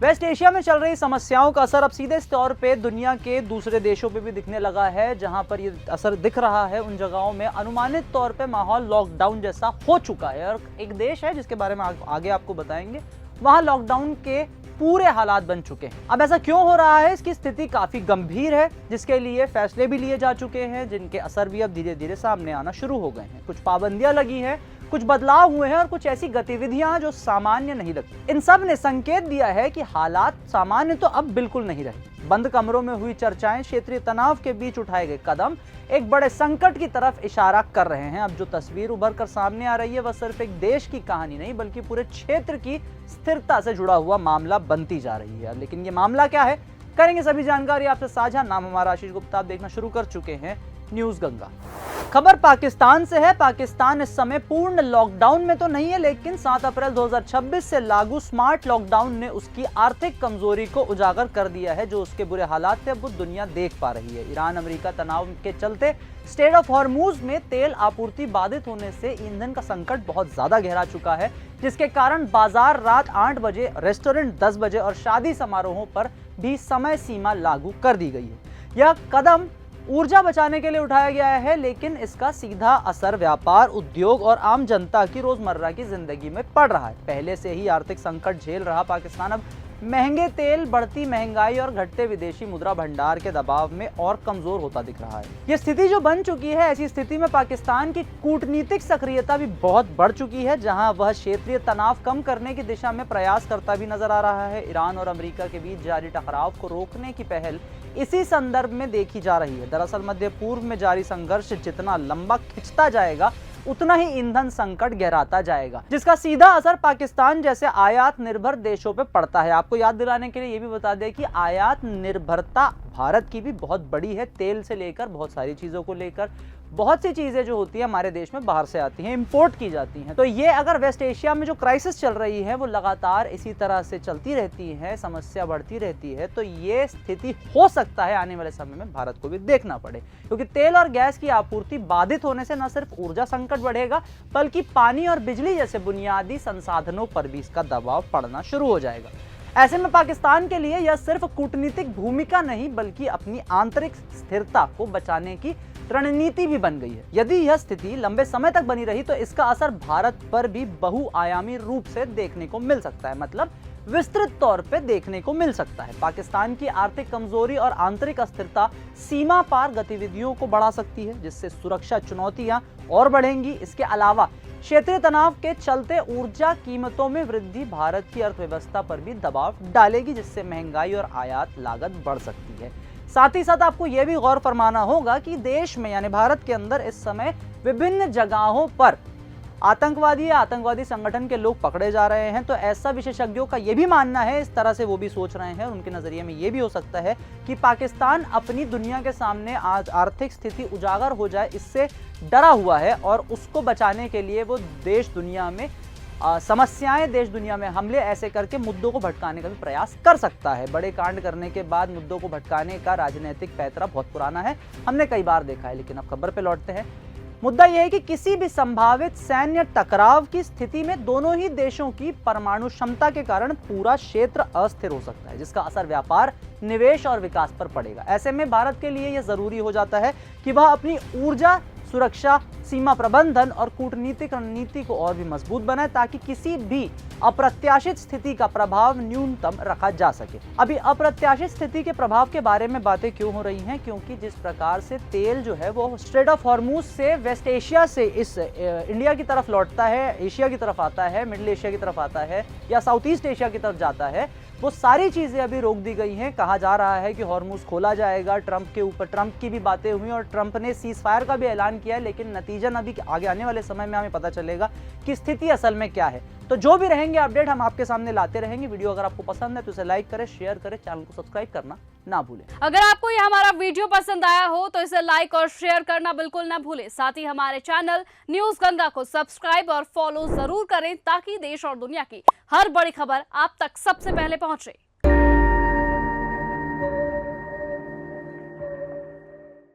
Waste Asia में चल रही समस्याओं का असर अब सीधे तौर पे दुनिया के दूसरे देशों पे भी दिखने लगा है। जहां पर ये असर दिख रहा है उन जगहों में अनुमानित तौर पे माहौल लॉकडाउन जैसा हो चुका है। और एक देश है जिसके बारे में आगे आपको बताएंगे, वहां लॉकडाउन के पूरे हालात बन चुके हैं। अब ऐसा क्यों हो रहा है? इसकी स्थिति काफी गंभीर है, जिसके लिए फैसले भी लिए जा चुके हैं, जिनके असर भी अब धीरे धीरे सामने आना शुरू हो गए हैं। कुछ पाबंदियां लगी हैं, कुछ बदलाव हुए हैं और कुछ ऐसी गतिविधियां जो सामान्य नहीं लगती। इन सब ने संकेत दिया है कि हालात सामान्य तो अब बिल्कुल नहीं रहे। बंद कमरों में हुई चर्चाएं, क्षेत्रीय तनाव के बीच उठाए गए कदम एक बड़े संकट की तरफ इशारा कर रहे हैं। अब जो तस्वीर उभर कर सामने आ रही है वह सिर्फ एक देश की कहानी नहीं बल्कि पूरे क्षेत्र की स्थिरता से जुड़ा हुआ मामला बनती जा रही है। लेकिन ये मामला क्या है, करेंगे सभी जानकारी आपसे साझा। नाम हमारा आशीष गुप्ता, आप देखना शुरू कर चुके हैं न्यूज गंगा। खबर पाकिस्तान से है। पाकिस्तान इस समय पूर्ण लॉकडाउन में तो नहीं है, लेकिन 7 अप्रैल 2026 से लागू स्मार्ट लॉकडाउन ने उसकी आर्थिक कमजोरी को उजागर कर दिया है। जो उसके बुरे हालात थे अब वो दुनिया देख पा रही है। ईरान अमेरिका तनाव के चलते स्ट्रेट ऑफ हॉर्मुज में तेल आपूर्ति बाधित होने से ईंधन का संकट बहुत ज्यादा गहरा चुका है, जिसके कारण बाजार रात 8 बजे, रेस्टोरेंट 10 बजे और शादी समारोहों पर भी समय सीमा लागू कर दी गई है। यह कदम ऊर्जा बचाने के लिए उठाया गया है, लेकिन इसका सीधा असर व्यापार, उद्योग और आम जनता की रोजमर्रा की जिंदगी में पड़ रहा है। पहले से ही आर्थिक संकट झेल रहा पाकिस्तान अब महंगे तेल, बढ़ती महंगाई और घटते विदेशी मुद्रा भंडार के दबाव में और कमजोर होता दिख रहा है। ये स्थिति जो बन चुकी है, ऐसी स्थिति में पाकिस्तान की कूटनीतिक सक्रियता भी बहुत बढ़ चुकी है, जहां वह क्षेत्रीय तनाव कम करने की दिशा में प्रयास करता भी नजर आ रहा है। ईरान और अमेरिका के बीच जारी टकराव को रोकने की पहल इसी संदर्भ में देखी जा रही है। दरअसल मध्य पूर्व में जारी संघर्ष जितना लंबा खिंचता जाएगा उतना ही ईंधन संकट गहराता जाएगा, जिसका सीधा असर पाकिस्तान जैसे आयात निर्भर देशों पे पड़ता है। आपको याद दिलाने के लिए ये भी बता दें कि आयात निर्भरता भारत की भी बहुत बड़ी है। तेल से लेकर बहुत सारी चीजों को लेकर बहुत सी चीजें जो होती है हमारे देश में बाहर से आती हैं, इंपोर्ट की जाती हैं। तो ये अगर वेस्ट एशिया में जो क्राइसिस चल रही है वो लगातार इसी तरह से चलती रहती है, समस्या बढ़ती रहती है, तो ये स्थिति हो सकता है आने वाले समय में भारत को भी देखना पड़े। क्योंकि तेल और गैस की आपूर्ति बाधित होने से न सिर्फ ऊर्जा संकट बढ़ेगा बल्कि पानी और बिजली जैसे बुनियादी संसाधनों पर भी इसका दबाव पड़ना शुरू हो जाएगा। ऐसे में पाकिस्तान के लिए यह सिर्फ कूटनीतिक भूमिका नहीं बल्कि अपनी आंतरिक स्थिरता को बचाने की रणनीति भी बन गई है। यदि यह स्थिति लंबे समय तक बनी रही तो इसका असर भारत पर भी बहुआयामी रूप से देखने को मिल सकता है, मतलब विस्तृत तौर पे देखने को मिल सकता है। पाकिस्तान की आर्थिक कमजोरी और आंतरिक अस्थिरता सीमा पार गतिविधियों को बढ़ा सकती है, जिससे सुरक्षा चुनौतियां और बढ़ेंगी। इसके अलावा क्षेत्रीय तनाव के चलते ऊर्जा कीमतों में वृद्धि भारत की अर्थव्यवस्था पर भी दबाव डालेगी, जिससे महंगाई और आयात लागत बढ़ सकती है। साथ ही साथ आपको यह भी गौर फरमाना होगा कि देश में यानी भारत के अंदर इस समय विभिन्न जगहों पर आतंकवादी या आतंकवादी संगठन के लोग पकड़े जा रहे हैं। तो ऐसा विशेषज्ञों का यह भी मानना है, इस तरह से वो भी सोच रहे हैं, उनके नजरिए में यह भी हो सकता है कि पाकिस्तान अपनी दुनिया के सामने आज आर्थिक स्थिति उजागर हो जाए, इससे डरा हुआ है और उसको बचाने के लिए वो देश दुनिया में समस्याएं, देश दुनिया में हमले ऐसे करके मुद्दों को भटकाने का भी प्रयास कर सकता है। बड़े कांड करने के बाद मुद्दों को भटकाने का राजनीतिक पैतरा बहुत पुराना है, हमने कई बार देखा है। लेकिन अब खबर पे लौटते हैं। मुद्दा यह है कि किसी भी संभावित सैन्य टकराव की स्थिति में दोनों ही देशों की परमाणु क्षमता के कारण पूरा क्षेत्र अस्थिर हो सकता है, जिसका असर व्यापार, निवेश और विकास पर पड़ेगा। ऐसे में भारत के लिए यह जरूरी हो जाता है कि वह अपनी ऊर्जा सुरक्षा, सीमा प्रबंधन और कूटनीतिक रणनीति को और भी मजबूत बनाए, ताकि किसी भी अप्रत्याशित स्थिति का प्रभाव न्यूनतम रखा जा सके। अभी अप्रत्याशित स्थिति के प्रभाव के बारे में बातें क्यों हो रही हैं? क्योंकि जिस प्रकार से तेल जो है वो स्ट्रेट ऑफ हॉर्मुज से वेस्ट एशिया से इस इंडिया की तरफ लौटता है, एशिया की तरफ आता है, मिडिल एशिया की तरफ आता है या साउथ ईस्ट एशिया की तरफ जाता है, वो सारी चीजें अभी रोक दी गई हैं। कहा जा रहा है कि हॉर्मुज खोला जाएगा। ट्रंप के ऊपर ट्रंप की भी बातें हुई और ट्रंप ने सीज फायर का भी ऐलान किया है, लेकिन नतीजन अभी आगे आने वाले समय में हमें पता चलेगा कि स्थिति असल में क्या है। तो जो भी रहेंगे अपडेट हम आपके सामने लाते रहेंगे। वीडियो अगर आपको पसंद है तो इसे लाइक करें, शेयर करें, चैनल को सब्सक्राइब करना ना भूलें। अगर आपको ये हमारा वीडियो पसंद आया हो तो इसे लाइक और शेयर करना बिल्कुल ना भूलें। साथ ही हमारे चैनल न्यूज गंगा को सब्सक्राइब और फॉलो जरूर करें, ताकि देश और दुनिया की हर बड़ी खबर आप तक सबसे पहले पहुंचे।